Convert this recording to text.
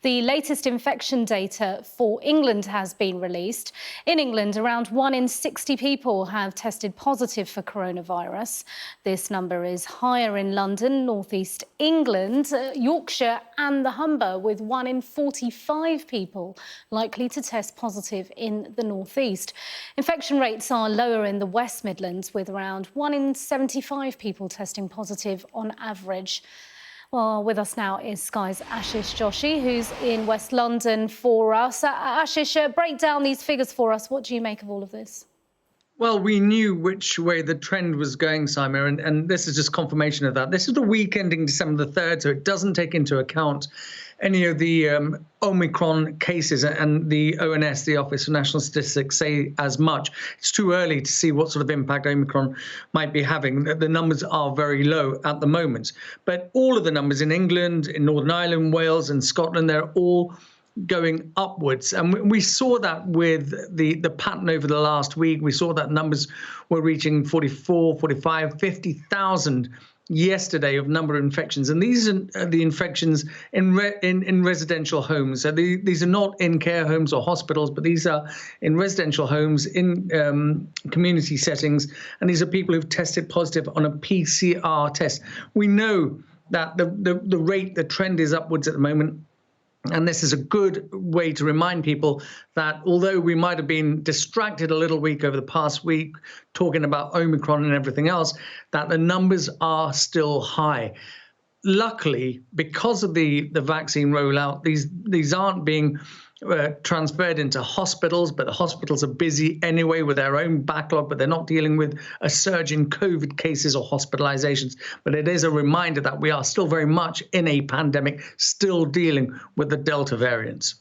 The latest infection data for England has been released. In England, around 1 in 60 people have tested positive for coronavirus. This number is higher in London, North East England, Yorkshire and the Humber, with 1 in 45 people likely to test positive in the North East. Infection rates are lower in the West Midlands, with around 1 in 75 people testing positive on average. Well, with us now is Sky's Ashish Joshi, who's in West London for us. Ashish, break down these figures for us. What do you make of all of this? Well, we knew which way the trend was going, Simon, and this is just confirmation of that. This is the week ending December the 3rd, so it doesn't take into account any of the Omicron cases, and the ONS, the Office for National Statistics, say as much. It's too early to see what sort of impact Omicron might be having. The numbers are very low at the moment. But all of the numbers in England, in Northern Ireland, Wales and Scotland, they're all going upwards. And we saw that with the pattern over the last week. We saw that numbers were reaching 44, 45, 50,000 yesterday of number of infections. And these are the infections in residential homes. So these are not in care homes or hospitals, but these are in residential homes, in community settings. And these are people who've tested positive on a PCR test. We know that the trend is upwards at the moment. And this is a good way to remind people that although we might have been distracted a little week over the past week talking about Omicron and everything else, that the numbers are still high. Luckily, because of the vaccine rollout, these aren't being transferred into hospitals, but the hospitals are busy anyway with their own backlog, but they're not dealing with a surge in COVID cases or hospitalisations. But it is a reminder that we are still very much in a pandemic, still dealing with the Delta variants.